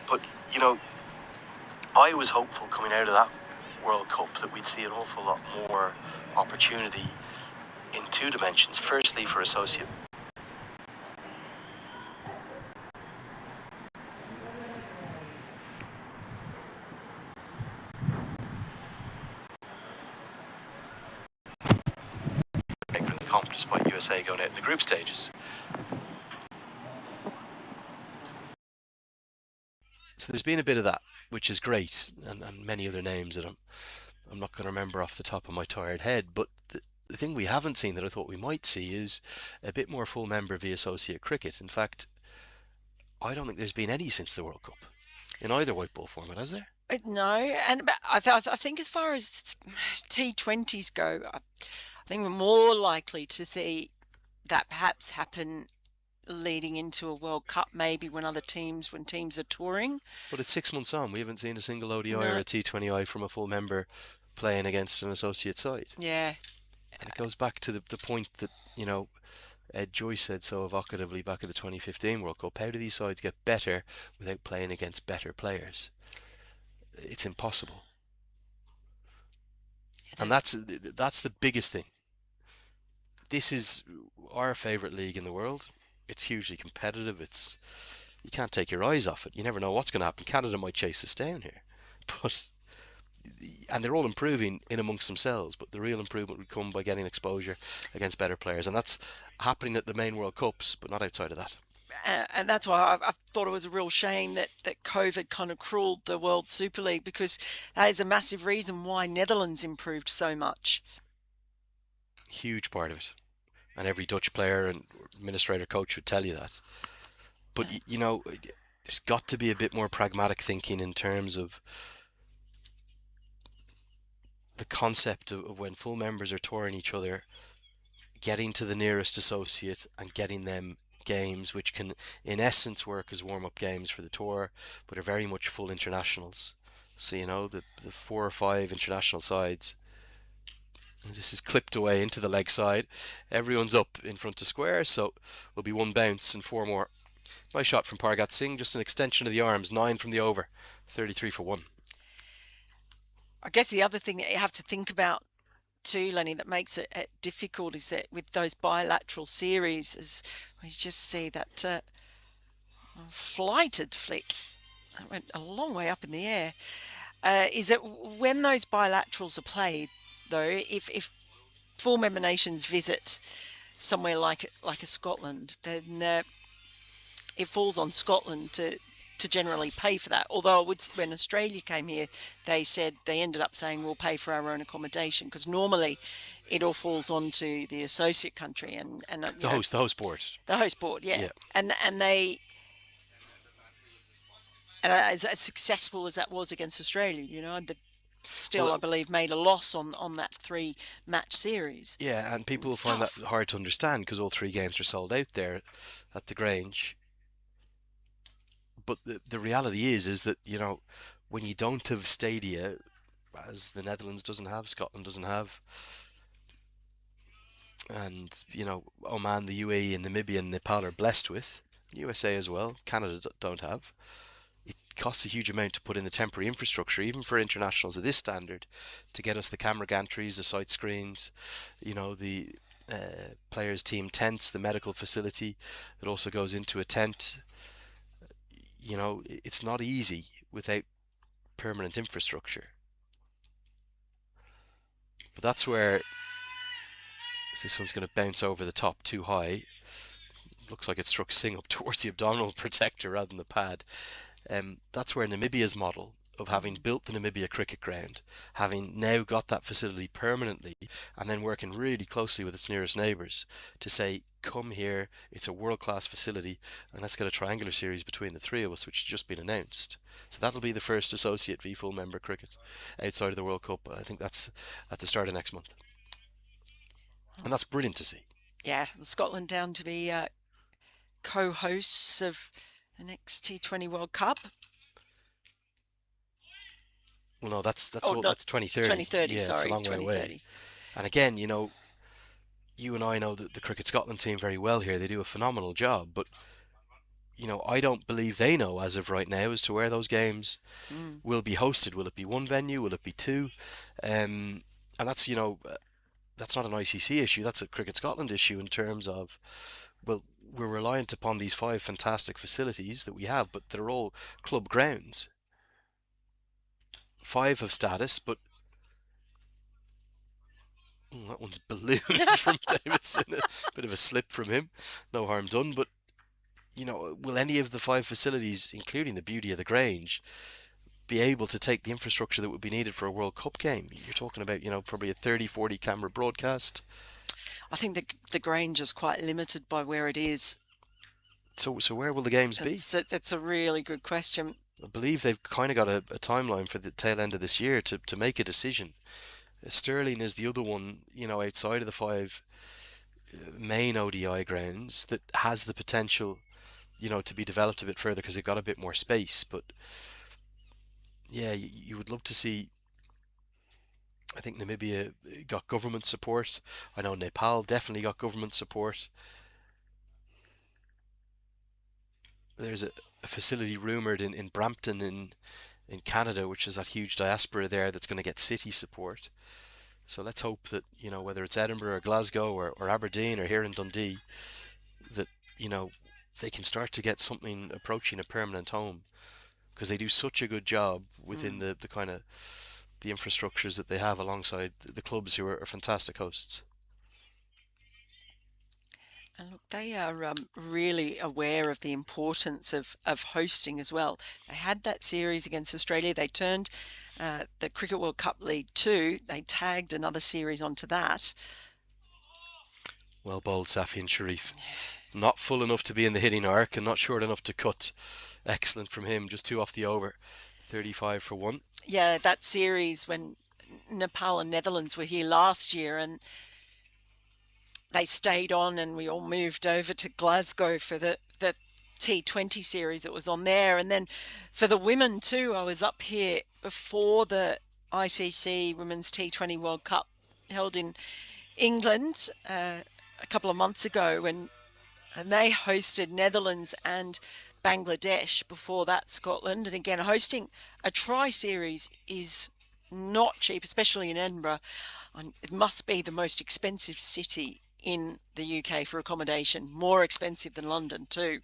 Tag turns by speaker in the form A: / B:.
A: But, you know, I was hopeful coming out of that World Cup that we'd see an awful lot more opportunity in two dimensions. Firstly, for associate. The comp despite USA going out in the group stages. So there's been a bit of that, which is great, and many other names that I'm not going to remember off the top of my tired head. But the thing we haven't seen that I thought we might see is a bit more full member v associate cricket. In fact, I don't think there's been any since the World Cup in either white ball format, has there?
B: No, and I think as far as T20s go, I think we're more likely to see that perhaps happen leading into a World Cup, maybe when teams are touring.
A: But it's 6 months on. We haven't seen a single ODI
B: No.
A: or a T20I from a full member playing against an associate side.
B: Yeah.
A: And it goes back to the point that, you know, Ed Joyce said so evocatively back at the 2015 World Cup. How do these sides get better without playing against better players? It's impossible. And that's the biggest thing. This is our favourite league in the world. It's hugely competitive. You can't take your eyes off it. You never know what's going to happen. Canada might chase us down here, and they're all improving in amongst themselves. But the real improvement would come by getting exposure against better players, and that's happening at the main World Cups, but not outside of that.
B: And that's why I thought it was a real shame that COVID kind of cruelled the World Super League, because that is a massive reason why Netherlands improved so much.
A: Huge part of it. And every Dutch player and administrator coach would tell you that. But, you know, there's got to be a bit more pragmatic thinking in terms of the concept of when full members are touring each other, getting to the nearest associate and getting them games which can, in essence, work as warm-up games for the tour, but are very much full internationals. So, you know, the 4 or 5 international sides. This is clipped away into the leg side. Everyone's up in front of square, so will be 1 bounce and 4 more. Nice shot from Pargat Singh, just an extension of the arms, 9 from the over, 33 for 1.
B: I guess the other thing that you have to think about too, Lenny, that makes it difficult is that with those bilateral series, is we just see that flighted flick. That went a long way up in the air. Is that when those bilaterals are played, though, if full member nations visit somewhere like a Scotland, then it falls on Scotland to generally pay for that. Although when Australia came here, they ended up saying we'll pay for our own accommodation, because normally it all falls onto the associate country and
A: the host board.
B: The host board, yeah. And as successful as that was against Australia, you know, I believe made a loss on that 3-match series.
A: Yeah, and people will find that hard to understand because all 3 games are sold out there at the Grange. But the reality is that, you know, when you don't have stadia, as the Netherlands doesn't have, Scotland doesn't have, and, you know, Oman, the UAE, and Namibia and Nepal are blessed with, USA as well, Canada don't have, it costs a huge amount to put in the temporary infrastructure, even for internationals of this standard, to get us the camera gantries, the site screens, you know, the players' team tents, the medical facility that also goes into a tent. You know, it's not easy without permanent infrastructure. But that's where this one's going to bounce over the top too high. Looks like it struck Singh up towards the abdominal protector rather than the pad. That's where Namibia's model of having built the Namibia cricket ground, having now got that facility permanently, and then working really closely with its nearest neighbours to say, come here, it's a world-class facility, and let's get a triangular series between the 3 of us, which has just been announced. So that'll be the first associate v full member cricket outside of the World Cup. I think that's at the start of next month. And that's brilliant to see.
B: Yeah, Scotland down to be co-hosts of the next T20 World Cup.
A: Well, no, that's 2030.
B: 2030,
A: yeah,
B: sorry,
A: it's a long way away. And again, you know, you and I know the Cricket Scotland team very well here. They do a phenomenal job, but I don't believe they know as of right now as to where those games
B: Mm.
A: will be hosted. Will it be one venue? Will it be two? And that's not an ICC issue. That's a Cricket Scotland issue in terms of, well, we're reliant upon these five fantastic facilities that we have, but they're all club grounds. Five of status, but that one's ballooned from Davidson. A bit of a slip from him. No harm done. But, will any of the five facilities, including the beauty of the Grange, be able to take the infrastructure that would be needed for a World Cup game? You're talking about, probably a 30, 40 camera broadcast.
B: I think the Grange is quite limited by where it is.
A: So where will the games be?
B: It's a really good question.
A: I believe they've kind of got a timeline for the tail end of this year to make a decision. Stirling is the other one, outside of the five main ODI grounds that has the potential, to be developed a bit further because they've got a bit more space. But yeah, you would love to see. I think Namibia got government support. I know Nepal definitely got government support. There's a facility rumored in Brampton in Canada, which is that huge diaspora there that's going to get city support. So let's hope that, whether it's Edinburgh or Glasgow or Aberdeen or here in Dundee, that, they can start to get something approaching a permanent home because they do such a good job within
B: Mm.
A: the kind of the infrastructures that they have alongside the clubs who are fantastic hosts.
B: And look, they are really aware of the importance of hosting as well. They had that series against Australia. They turned the Cricket World Cup League 2. They tagged another series onto that.
A: Well bowled, Safi and Sharif. Not full enough to be in the hitting arc and not short enough to cut. Excellent from him, just two off the over. 35 for one.
B: Yeah, that series when Nepal and Netherlands were here last year, and they stayed on, and we all moved over to Glasgow for the T20 series that was on there. And then for the women too, I was up here before the ICC Women's T20 World Cup held in England a couple of months ago, and they hosted Netherlands and Bangladesh before that, Scotland. And again, hosting a tri-series is not cheap, especially in Edinburgh. It must be the most expensive city in the UK for accommodation, more expensive than London too.